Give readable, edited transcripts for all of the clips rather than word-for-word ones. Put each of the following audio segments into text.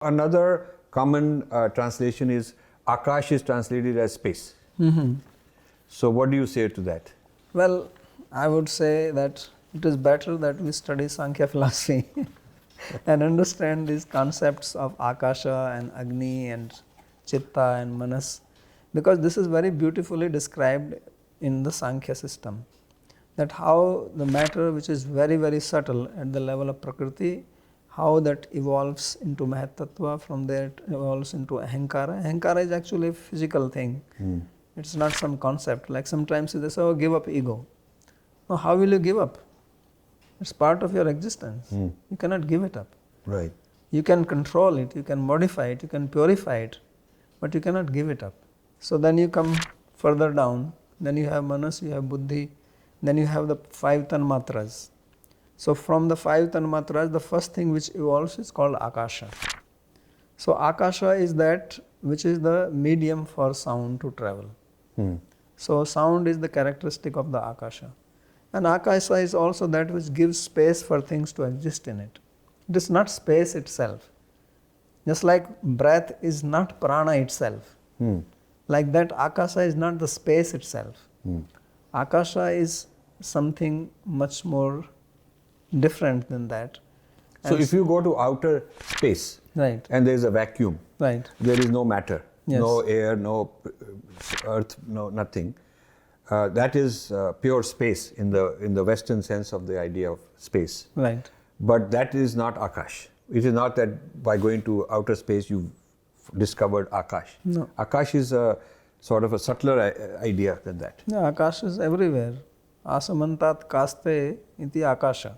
Another common translation is Akash is translated as space. So what do you say to that? Well, I would say that it is better that we study Sankhya philosophy and understand these concepts of Akasha and Agni and Chitta and Manas, because this is very beautifully described in the Sankhya system, that how the matter which is very, very subtle at the level of Prakriti, how that evolves into Mahatattva, from there it evolves into Ahankara. Ahankara is actually a physical thing. It's not some concept. Like sometimes they say, oh, give up ego. No, how will you give up? It's part of your existence. You cannot give it up. Right. You can control it, you can modify it, you can purify it, but you cannot give it up. So then you come further down, then you have Manas, you have Buddhi, then you have the 5 Tanmatras. So from the 5 Tanmatras, the first thing which evolves is called Akāśa. So Akāśa is that which is the medium for sound to travel. So sound is the characteristic of the Akāśa. And Akāśa is also that which gives space for things to exist in it. It is not space itself. Just like breath is not prana itself. Like that, Akāśa is not the space itself. Akāśa is something much more different than that. So if you go to outer space, right, and there is a vacuum, right, there is no matter, yes, no air, no earth, no nothing. That is pure space in the Western sense of the idea of space. right. But that is not Akash. It is not that by going to outer space you've discovered Akash. No. Akash is a sort of a subtler idea than that. Yeah, Akāśa is everywhere. Asamantat kaste iti Akāśa.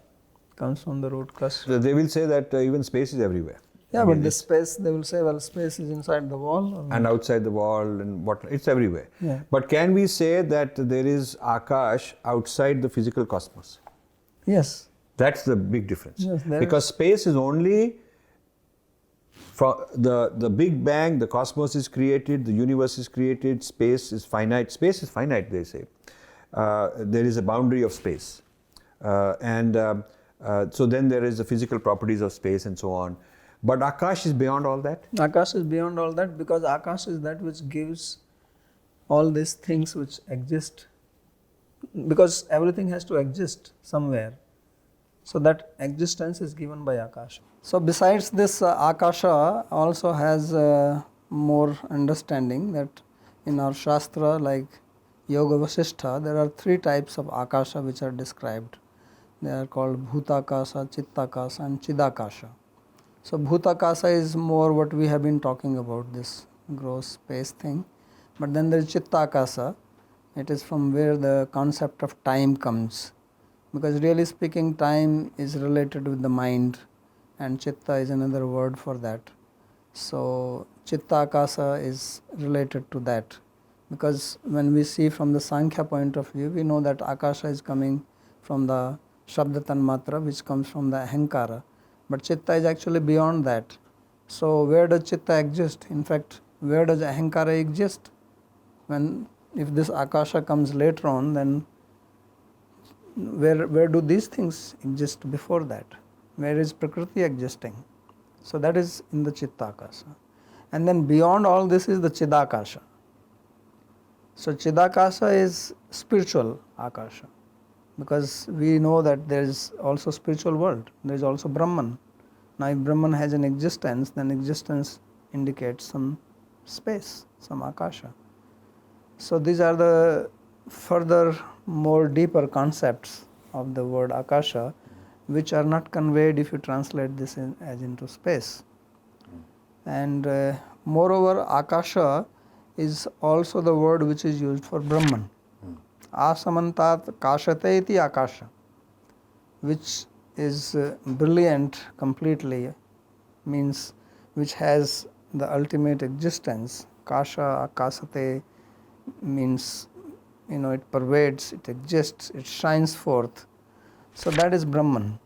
Comes from the root kas. So they will say that even space is everywhere. Yeah, but the space, they will say, well, space is inside the wall. Or and outside the wall and what, it's everywhere. Yeah. But can we say that there is Akash outside the physical cosmos? Yes. That's the big difference. Yes, because space is only from the Big Bang, the cosmos is created, the universe is created, space is finite. Space is finite, they say. There is a boundary of space. So then there is the physical properties of space and so on. But Akash is beyond all that? Akash is beyond all that, because Akash is that which gives all these things which exist, because everything has to exist somewhere. So that existence is given by Akasha. So besides this, Akasha also has more understanding that in our Shastra, like Yoga Vasishtha, there are 3 types of Akasha which are described. They are called Bhutakasha, Chittakasha and Chidakasha. So Bhutakasha is more what we have been talking about, this gross space thing. But then there is Chittakasha. It is from where the concept of time comes. Because really speaking, time is related with the mind, and Chitta is another word for that. So Chittakasha is related to that. Because when we see from the Sankhya point of view, we know that Akasha is coming from the Shabda Tanmatra, which comes from the Ahankara. But Chitta is actually beyond that. So where does Chitta exist? In fact, where does Ahankara exist? If this Akasha comes later on, then where do these things exist before that? Where is Prakriti existing? So that is in the Chittakasha. And then beyond all this is the Chidakasha. So Chidakasha is spiritual Akasha, because we know that there is also spiritual world, there is also Brahman. Now if Brahman has an existence, then existence indicates some space, some Akasha. So these are the further more deeper concepts of the word Akasha, which are not conveyed if you translate this as into space. And moreover, Akasha is also the word which is used for Brahman. Asamantat kashate iti Akasha, which is brilliant completely, means which has the ultimate existence. Kasha, akasate means, it pervades, it exists, it shines forth. So that is Brahman.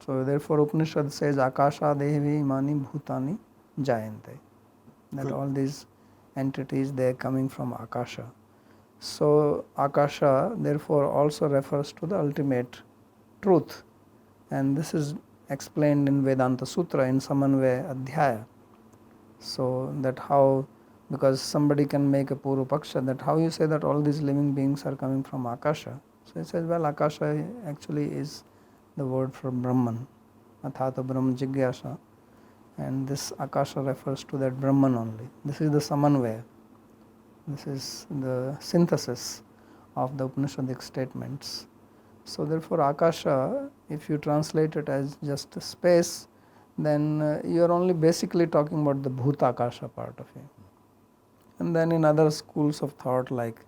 So therefore Upanishad says Akāśa devi imani bhutani jayante. That all these entities, they are coming from Akāśa. So Akāśa therefore also refers to the ultimate truth, and this is explained in Vedanta Sutra in Samanvaya Adhyaya. So that how, because somebody can make a Purva Paksha, that how you say that all these living beings are coming from Akasha. So it says, well, Akasha actually is the word for Brahman, Athata Brahm Jigyasa, and this Akasha refers to that Brahman only. This is the Samanvaya. This is the synthesis of the Upanishadic statements. So therefore Akasha, if you translate it as just space, then you are only basically talking about the Bhuta Akasha part of it. And then in other schools of thought like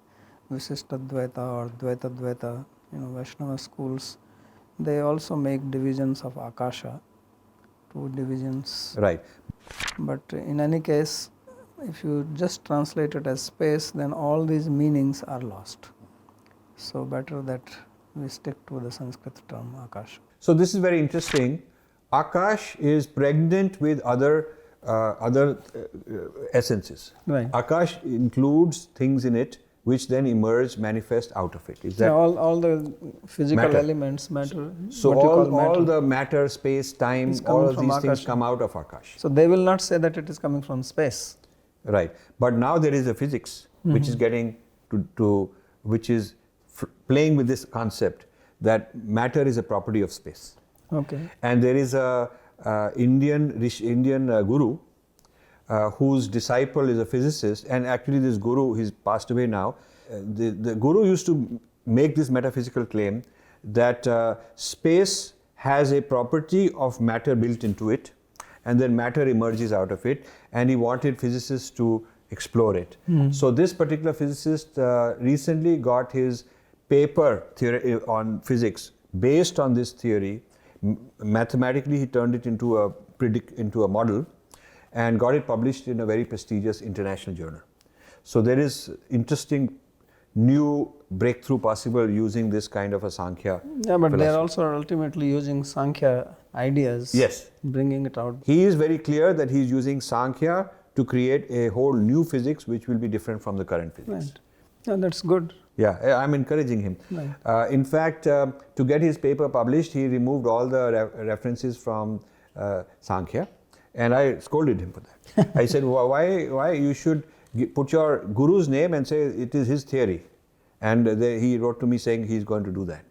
Visishtadvaita or Dvaita, Vaishnava schools, they also make divisions of Akasha, 2 divisions. Right. But in any case, if you just translate it as space, then all these meanings are lost. So better that we stick to the Sanskrit term Akasha. So this is very interesting. Akash is pregnant with other essences. Right. Akash includes things in it which then emerge, manifest out of it. Is that all the physical matter. Elements, matter. So what you call matter, all the matter, space, time, is coming all of from these things Akasha. come out of Akash. So they will not say that it is coming from space. Right. But now there is a physics which is getting to which is playing with this concept that matter is a property of space. Okay. And there is a Indian guru whose disciple is a physicist, and actually this guru, he's passed away now. The guru used to make this metaphysical claim that space has a property of matter built into it, and then matter emerges out of it, and he wanted physicists to explore it. So this particular physicist recently got his paper theory on physics based on this theory. Mathematically, he turned it into a model and got it published in a very prestigious international journal. So there is interesting new breakthrough possible using this kind of a Sankhya. Yeah, but philosophy. they are also ultimately using Sankhya ideas. Yes. Bringing it out. He is very clear that he is using Sankhya to create a whole new physics which will be different from the current physics. Right. Yeah, that's good. Yeah, I'm encouraging him. Right. In fact, to get his paper published, he removed all the references from Sankhya, and I scolded him for that. I said, why you should put your guru's name and say it is his theory? And he wrote to me saying he's going to do that.